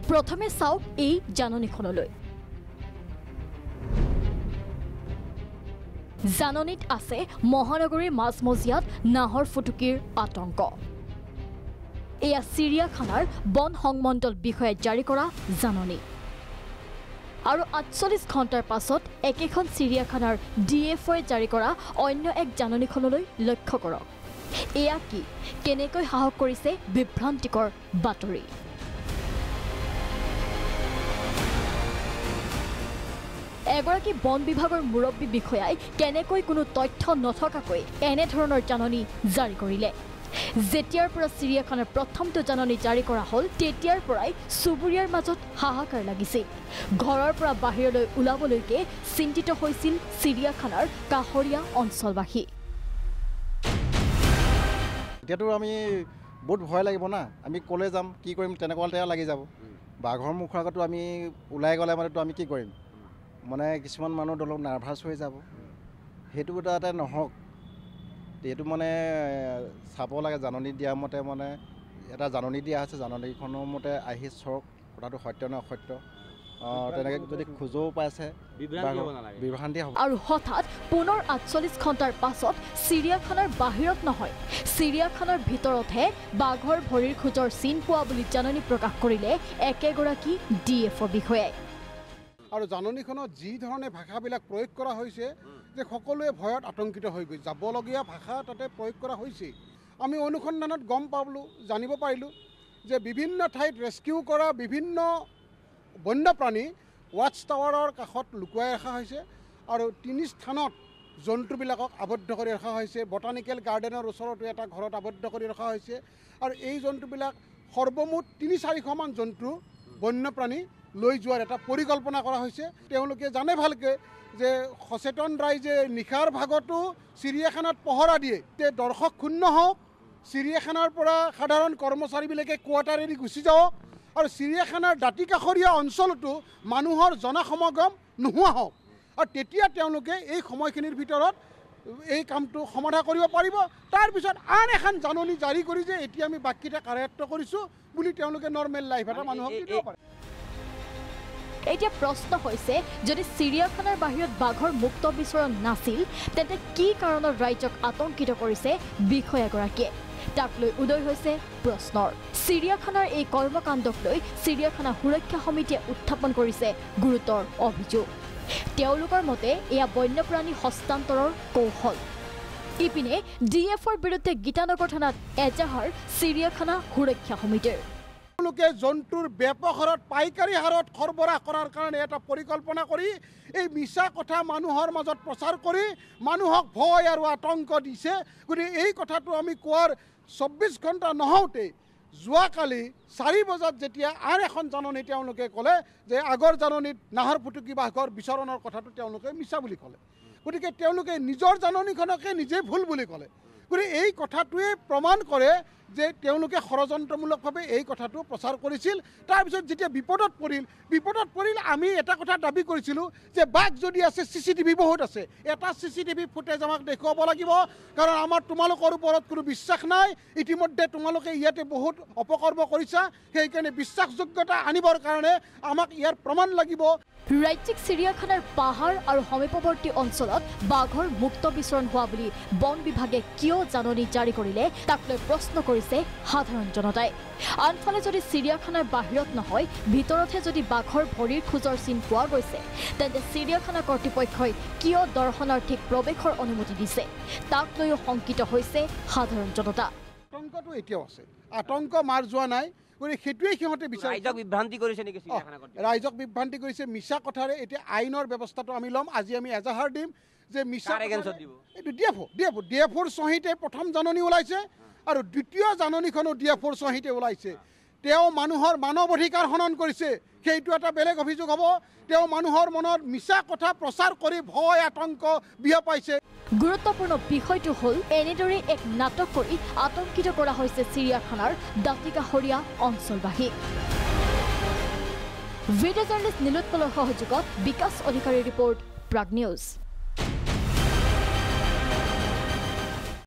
প্ৰথমে চাওক এই জাননীখনলৈ। জাননীত আছে মহানগৰীৰ মাজমজিয়াত নাহৰ ফুটুকিৰ আতংক। এয়া চিৰিয়াখানাৰ বন সংমণ্ডল বিষয়ে জাৰি কৰা জাননী। আৰু ৪৮ ঘণ্টাৰ পাছত একেখন চিৰিয়াখানাৰ DFOয়ে জাৰি কৰা অন্য এক জাননীখনলৈ লক্ষ্য কৰক। এয়া কি কেনেকৈ সাহস কৰিছে বিভ্ৰান্তিকৰ বাতৰি। এগৰাকী বন বিভাগৰ মুৰব্বী বিষয়াই কেনেকৈ কোনো তথ্য নথকাকৈ এনেধৰণৰ জাননী জাৰি কৰিলে। যেতিয়াৰ পৰা চিৰিয়াখানাৰ প্ৰথমটো জাননী জাৰি কৰা হ'ল তেতিয়াৰ পৰাই চুবুৰীয়াৰ মাজত হাহাকাৰ লাগিছিল। ঘৰৰ পৰা বাহিৰলৈ ওলাবলৈকে চিন্তিত হৈছিল চিৰিয়াখানাৰ কাষৰীয়া অঞ্চলবাসী। এতিয়াতো আমি বহুত ভয় লাগিব না, আমি ক'লে যাম কি কৰিম তেনেকুৱা লাগি যাব। বাঘৰ মুখৰ আগতো আমি ওলাই গ'লে মানেতো আমি কি কৰিম, মানে কিছুমান মানুহ অলপ নাৰ্ভাছ হৈ যাব। সেইটো এটা নহওক, এইটো মানে চাব লাগে। জাননী দিয়া মতে মানে এটা জাননী দিয়া হৈছে, জাননীখনৰ মতে আহি চাওক কথাটো সত্য নে অসত্য। তেনেকৈ যদি খোজও পাইছে বিভ্ৰান্তি হ'ব। আৰু হঠাৎ পুনৰ ৪৮ ঘণ্টাৰ পাছত চিৰিয়াখানাৰ বাহিৰত নহয়, চিৰিয়াখানাৰ ভিতৰতহে বাঘৰ ভৰিৰ খোজৰ চিন পোৱা বুলি জাননী প্ৰকাশ কৰিলে একেগৰাকী DFO বিষয়াই। আৰু জাননীখনত যি ধৰণে ভাষাবিলাক প্ৰয়োগ কৰা হৈছে যে সকলোৱে ভয়ত আতংকিত হৈ গৈ যাবলগীয়া ভাষা তাতে প্ৰয়োগ কৰা হৈছে। আমি অনুসন্ধানত গম পালোঁ, জানিব পাৰিলোঁ যে বিভিন্ন ঠাইত ৰেস্কিউ কৰা বিভিন্ন বন্যপ্ৰাণী ৱাটছ টাৱাৰৰ কাষত লুকুৱাই ৰখা হৈছে আৰু ৩ স্থানত জন্তুবিলাকক আবদ্ধ কৰি ৰখা হৈছে। বটানিকেল গাৰ্ডেনৰ ওচৰতো এটা ঘৰত আবদ্ধ কৰি ৰখা হৈছে। আৰু এই জন্তুবিলাক সৰ্বমুঠ ৩-৪০০মান জন্তু বন্যপ্ৰাণী লৈ যোৱাৰ এটা পৰিকল্পনা কৰা হৈছে। তেওঁলোকে জানে ভালকৈ যে সচেতন ৰাইজে নিশাৰ ভাগতো চিৰিয়াখানাত পহৰা দিয়ে, তে দৰ্শক শূন্য হওক, চিৰিয়াখানাৰ পৰা সাধাৰণ কৰ্মচাৰীবিলাকে কোৱাৰ্টাৰ এৰি গুচি যাওক আৰু চিৰিয়াখানাৰ দাঁতি কাষৰীয়া অঞ্চলতো মানুহৰ জনসমাগম নোহোৱা হওক। আৰু তেতিয়া তেওঁলোকে এই সময়খিনিৰ ভিতৰত এই কামটো সমাধা কৰিব পাৰিব। তাৰপিছত আন এখন জাননী জাৰি কৰি যে এতিয়া আমি বাকীটা কাৰ্যত কৰিছোঁ বুলি তেওঁলোকে নৰ্মেল লাইফ এটা মানুহক দিব পাৰে। এতিয়া প্ৰশ্ন হৈছে, যদি চিৰিয়াখানাৰ বাহিৰত বাঘৰ মুক্ত বিচৰণ নাছিল তেন্তে কি কাৰণত ৰাইজক আতংকিত কৰিছে বিষয়াগৰাকীয়ে? তাক লৈ উদয় হৈছে প্ৰশ্নৰ। চিৰিয়াখানাৰ এই কৰ্মকাণ্ডক লৈ চিৰিয়াখানা সুৰক্ষা সমিতিয়ে উত্থাপন কৰিছে গুৰুতৰ অভিযোগ। তেওঁলোকৰ মতে এয়া বন্যপ্ৰাণী হস্তান্তৰৰ কৌশল। ইপিনে DFOৰ বিৰুদ্ধে গীতানগৰ থানাত এজাহাৰ চিৰিয়াখানা সুৰক্ষা সমিতিৰ। তেওঁলোকে জন্তুৰ ব্যাপক হাৰত পাইকাৰী হাৰত সৰবৰাহ কৰাৰ কাৰণে এটা পৰিকল্পনা কৰি এই মিছা কথা মানুহৰ মাজত প্ৰচাৰ কৰি মানুহক ভয় আৰু আতংক দিছে। গতিকে এই কথাটো আমি কোৱাৰ ২৪ ঘণ্টা নহওঁতে যোৱাকালি ৪ বজাত যেতিয়া আন এখন জাননী তেওঁলোকে ক'লে যে আগৰ জাননীত নাহৰ ফুটুকি বাঘৰ বিচৰণৰ কথাটো তেওঁলোকে মিছা বুলি ক'লে। গতিকে তেওঁলোকে নিজৰ জাননীখনকে নিজে ভুল বুলি ক'লে। গতিকে এই কথাটোৱে প্ৰমাণ কৰে যে তেওঁলোকে ষড়যন্ত্ৰমূলকভাৱে এই কথাটো প্ৰচাৰ কৰিছিল। তাৰপিছত যেতিয়া বিপদত পৰিল আমি এটা কথা দাবী কৰিছিলোঁ যে বাঘ যদি আছে CCTV বহুত আছে, এটা CCTV ফুটেজ আমাক দেখুৱাব লাগিব, কাৰণ আমাৰ তোমালোকৰ ওপৰত কোনো বিশ্বাস নাই। ইতিমধ্যে তোমালোকে ইয়াতে বহুত অপকৰ্ম কৰিছা, সেইকাৰণে বিশ্বাসযোগ্যতা আনিবৰ কাৰণে আমাক ইয়াৰ প্ৰমাণ লাগিব। ৰাজ্যিক চিৰিয়াখানাৰ পাহাৰ আৰু সমীপৱৰ্তী অঞ্চলত বাঘৰ মুক্ত বিচৰণ হোৱা বুলি বন বিভাগে কিয় জাননী জাৰি কৰিলে তাক লৈ প্ৰশ্ন কৰিছে সাধাৰণ জনতাই। আনফালে যদি চিৰিয়াখানাৰ বাহিৰত নহয় ভিতৰতহে যদি বাঘৰ ভৰিৰ খোজৰ চিন পোৱা গৈছে তেন্তে চিৰিয়াখানা কৰ্তৃপক্ষই কিয় দৰ্শনাৰ্থীক প্ৰৱেশৰ অনুমতি দিছে তাক লৈও শংকিত হৈছে সাধাৰণ জনতা। আতংকটো এতিয়াও আছে, আতংক মাৰ যোৱা নাই। গতিকে সেইটোৱে সিহঁতে বিচাৰে। ৰাইজক বিভ্ৰান্তি কৰিছে নেকি চিৰিয়াখানা কৰ্তৃপক্ষই? ৰাইজক বিভ্ৰান্তি কৰিছে মিছা কথাৰে। এতিয়া আইনৰ ব্যৱস্থাটো আমি ল'ম। আজি আমি এজাহাৰ দিম যে মিছা এইটো DFOৰ চহীতে প্ৰথম জাননী ওলাইছে আৰু দ্বিতীয় জাননীখনো DFOৰ চহীতে ওলাইছে। তেওঁ মানুহৰ মানৱ অধিকাৰ হনন কৰিছে, সেইটো এটা বেলেগ অভিযোগ হ'ব। তেওঁ মানুহৰ মনত মিছা কথা প্ৰচাৰ কৰি ভয় আতংক বিয়পাইছে। গুৰুত্বপূৰ্ণ বিষয়টো হ'ল এনেদৰে এক নাটক কৰি আতংকিত কৰা হৈছে চিৰিয়াখানাৰ দাঁতিকাষৰীয়া অঞ্চলবাসীক। ভিডিঅ' জাৰ্নেলিষ্ট নীলোৎপলৰ সহযোগত বিকাশ অধিকাৰীৰ ৰিপৰ্ট, প্ৰাগ নিউজ।